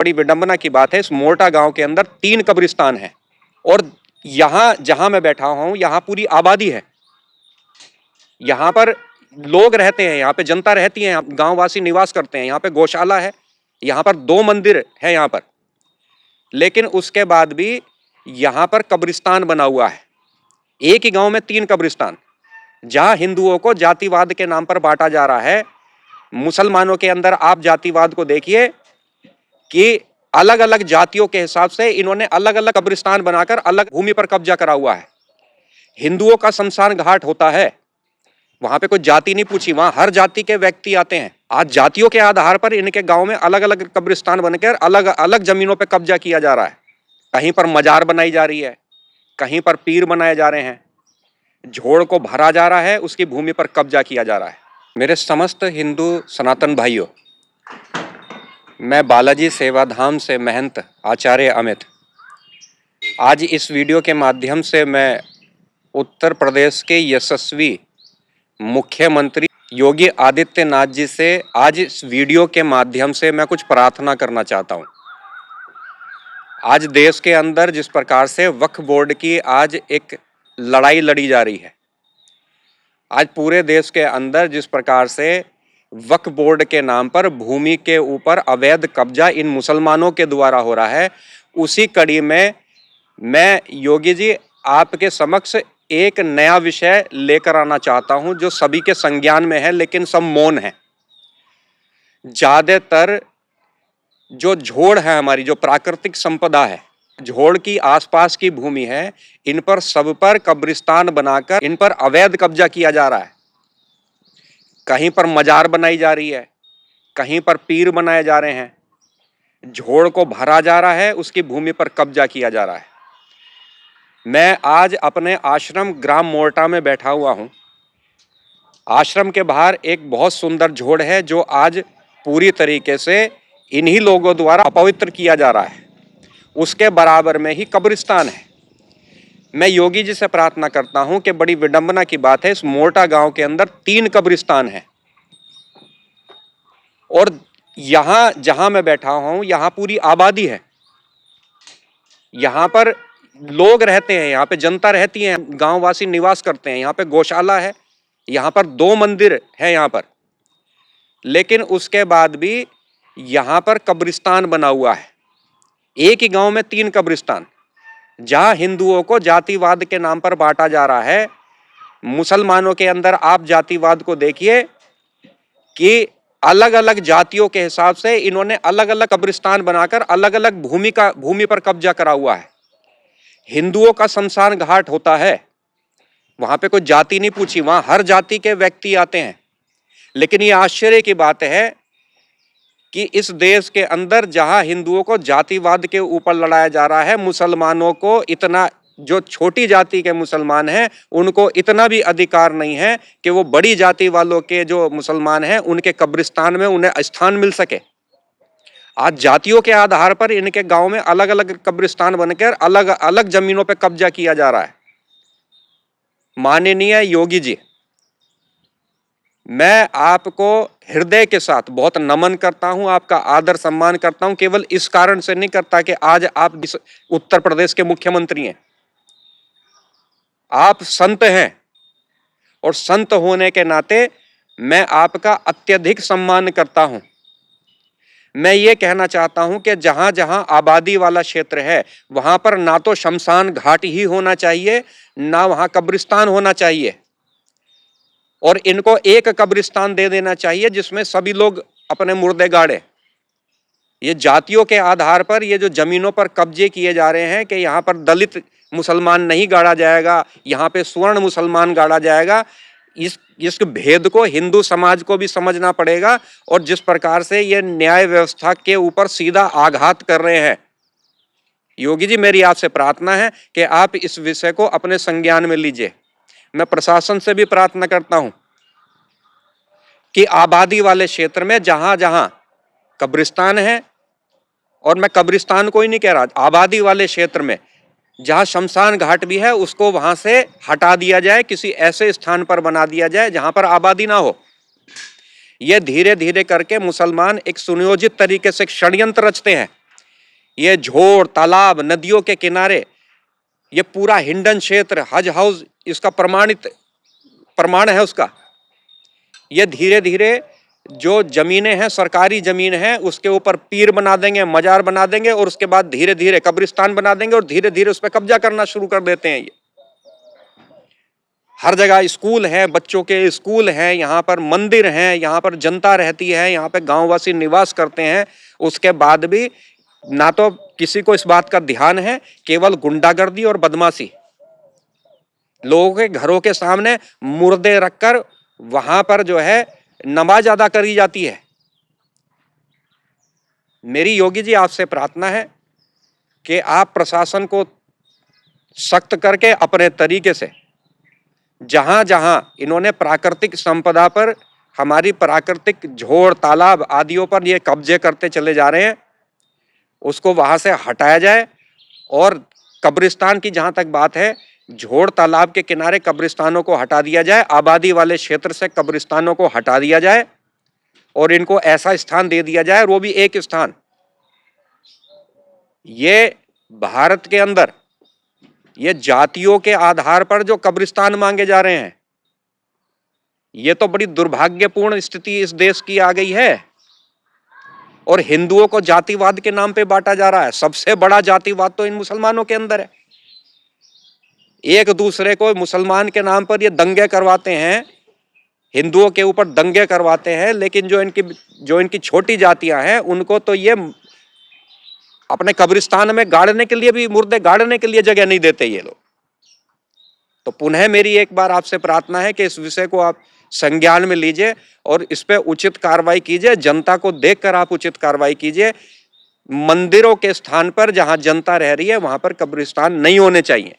बड़ी विडंबना की बात है, इस मोरटा गांव के अंदर 3 कब्रिस्तान हैं और यहाँ जहां मैं बैठा हूं यहाँ पूरी आबादी है। यहाँ पर लोग रहते हैं, यहाँ पे जनता रहती है, गांव वासी निवास करते हैं। यहाँ पे गौशाला है, यहाँ पर 2 मंदिर है यहाँ पर, लेकिन उसके बाद भी यहाँ पर कब्रिस्तान बना हुआ है। एक ही गांव में 3 कब्रिस्तान, जहां हिंदुओं को जातिवाद के नाम पर बांटा जा रहा है। मुसलमानों के अंदर आप जातिवाद को देखिए कि अलग अलग जातियों के हिसाब से इन्होंने अलग अलग कब्रिस्तान बनाकर अलग भूमि पर कब्जा करा हुआ है। हिंदुओं का शमशान घाट होता है, वहां पे कोई जाति नहीं पूछी, वहां हर जाति के व्यक्ति आते हैं। आज जातियों के आधार पर इनके गांव में अलग अलग कब्रिस्तान बनकर अलग अलग जमीनों पर कब्जा किया जा रहा है। कहीं पर मजार बनाई जा रही है, कहीं पर पीर बनाए जा रहे हैं, झोड़ को भरा जा रहा है, उसकी भूमि पर कब्जा किया जा रहा है। मेरे समस्त हिंदू सनातन भाइयों, मैं बालाजी सेवाधाम से महंत आचार्य अमित आज इस वीडियो के माध्यम से मैं उत्तर प्रदेश के यशस्वी मुख्यमंत्री योगी आदित्यनाथ जी से आज इस वीडियो के माध्यम से मैं कुछ प्रार्थना करना चाहता हूं। आज देश के अंदर जिस प्रकार से वक्फ बोर्ड की आज एक लड़ाई लड़ी जा रही है, आज पूरे देश के अंदर जिस प्रकार से वक्फ बोर्ड के नाम पर भूमि के ऊपर अवैध कब्जा इन मुसलमानों के द्वारा हो रहा है, उसी कड़ी में मैं योगी जी आपके समक्ष एक नया विषय लेकर आना चाहता हूं जो सभी के संज्ञान में है लेकिन सब मौन है। ज्यादातर जो झोड़ है, हमारी जो प्राकृतिक संपदा है, झोड़ की आसपास की भूमि है, इन पर सब पर कब्रिस्तान बनाकर इन पर अवैध कब्जा किया जा रहा है। कहीं पर मजार बनाई जा रही है, कहीं पर पीर बनाए जा रहे हैं, झोड़ को भरा जा रहा है, उसकी भूमि पर कब्जा किया जा रहा है। मैं आज अपने आश्रम ग्राम मोरटा में बैठा हुआ हूं। आश्रम के बाहर एक बहुत सुंदर झोड़ है जो आज पूरी तरीके से इन्हीं लोगों द्वारा अपवित्र किया जा रहा है। उसके बराबर में ही कब्रिस्तान है। मैं योगी जी से प्रार्थना करता हूं कि बड़ी विडंबना की बात है, इस मोरटा गांव के अंदर 3 कब्रिस्तान हैं और यहाँ जहां मैं बैठा हूं यहाँ पूरी आबादी है। यहाँ पर लोग रहते हैं, यहाँ पे जनता रहती है, गांव वासी निवास करते हैं। यहाँ पे गौशाला है, यहाँ पर 2 मंदिर है यहाँ पर, लेकिन उसके बाद भी यहाँ पर कब्रिस्तान बना हुआ है। एक ही गांव में 3 कब्रिस्तान, जहां हिंदुओं को जातिवाद के नाम पर बांटा जा रहा है। मुसलमानों के अंदर आप जातिवाद को देखिए कि अलग अलग जातियों के हिसाब से इन्होंने अलग अलग कब्रिस्तान बनाकर अलग अलग भूमि पर कब्जा करा हुआ है। हिंदुओं का शमशान घाट होता है, वहां पे कोई जाति नहीं पूछी, वहां हर जाति के व्यक्ति आते हैं। लेकिन ये आश्चर्य की बात है कि इस देश के अंदर जहां हिंदुओं को जातिवाद के ऊपर लड़ाया जा रहा है, मुसलमानों को इतना, जो छोटी जाति के मुसलमान हैं उनको इतना भी अधिकार नहीं है कि वो बड़ी जाति वालों के जो मुसलमान हैं उनके कब्रिस्तान में उन्हें स्थान मिल सके। आज जातियों के आधार पर इनके गांव में अलग अलग कब्रिस्तान बनकर अलग अलग जमीनों पर कब्जा किया जा रहा है। माननीय योगी जी, मैं आपको हृदय के साथ बहुत नमन करता हूं, आपका आदर सम्मान करता हूं। केवल इस कारण से नहीं करता कि आज आप उत्तर प्रदेश के मुख्यमंत्री हैं, आप संत हैं और संत होने के नाते मैं आपका अत्यधिक सम्मान करता हूं। मैं ये कहना चाहता हूं कि जहां जहां आबादी वाला क्षेत्र है वहां पर ना तो शमशान घाट ही होना चाहिए, ना वहां कब्रिस्तान होना चाहिए, और इनको एक कब्रिस्तान दे देना चाहिए जिसमें सभी लोग अपने मुर्दे गाड़े। ये जातियों के आधार पर ये जो जमीनों पर कब्जे किए जा रहे हैं कि यहाँ पर दलित मुसलमान नहीं गाड़ा जाएगा, यहाँ पे स्वर्ण मुसलमान गाड़ा जाएगा, इस भेद को हिंदू समाज को भी समझना पड़ेगा। और जिस प्रकार से ये न्याय व्यवस्था के ऊपर सीधा आघात कर रहे हैं, योगी जी मेरी आपसे प्रार्थना है कि आप इस विषय को अपने संज्ञान में लीजिए। मैं प्रशासन से भी प्रार्थना करता हूं कि आबादी वाले क्षेत्र में जहां जहां कब्रिस्तान है, और मैं कब्रिस्तान को ही नहीं कह रहा, आबादी वाले क्षेत्र में जहां शमशान घाट भी है उसको वहां से हटा दिया जाए, किसी ऐसे स्थान पर बना दिया जाए जहां पर आबादी ना हो। यह धीरे धीरे करके मुसलमान एक सुनियोजित तरीके से षड्यंत्र रचते हैं ये झोड़ तालाब नदियों के किनारे, ये पूरा हिंडन क्षेत्र, हज हाउस इसका प्रमाण है उसका। ये धीरे धीरे जो जमीनें हैं, सरकारी जमीन है, उसके ऊपर पीर बना देंगे, मजार बना देंगे और उसके बाद धीरे धीरे कब्रिस्तान बना देंगे और धीरे धीरे उस पर कब्जा करना शुरू कर देते हैं। ये हर जगह स्कूल है, बच्चों के स्कूल हैं, यहाँ पर मंदिर हैं, यहाँ पर जनता रहती है, यहाँ पे गांववासी निवास करते हैं। उसके बाद भी ना तो किसी को इस बात का ध्यान है, केवल गुंडागर्दी और बदमाशी। लोगों के घरों के सामने मुर्दे रखकर वहां पर जो है नमाज अदा करी जाती है। मेरी योगी जी आपसे प्रार्थना है कि आप प्रशासन को सख्त करके अपने तरीके से जहां जहां इन्होंने प्राकृतिक संपदा पर, हमारी प्राकृतिक झोड़ तालाब आदियों पर ये कब्जे करते चले जा रहे हैं, उसको वहां से हटाया जाए। और कब्रिस्तान की जहां तक बात है, झोड़ तालाब के किनारे कब्रिस्तानों को हटा दिया जाए, आबादी वाले क्षेत्र से कब्रिस्तानों को हटा दिया जाए और इनको ऐसा स्थान दे दिया जाए, वो भी एक स्थान। ये भारत के अंदर ये जातियों के आधार पर जो कब्रिस्तान मांगे जा रहे हैं, ये तो बड़ी दुर्भाग्यपूर्ण स्थिति इस देश की आ गई है। और हिंदुओं को जातिवाद के नाम पे बांटा जा रहा है। सबसे बड़ा जातिवाद तो इन मुसलमानों के अंदर है। एक दूसरे को मुसलमान के नाम पर ये दंगे करवाते हैं, हिंदुओं के ऊपर दंगे करवाते हैं, लेकिन जो इनकी छोटी जातियां हैं उनको तो ये अपने कब्रिस्तान में गाड़ने के लिए भी, मुर्दे गाड़ने के लिए जगह नहीं देते ये लोग। तो पुनः मेरी एक बार आपसे प्रार्थना है कि इस विषय को आप संज्ञान में लीजिए और इस पे उचित कार्रवाई कीजिए। जनता को देखकर आप उचित कार्रवाई कीजिए। मंदिरों के स्थान पर जहां जनता रह रही है वहां पर कब्रिस्तान नहीं होने चाहिए।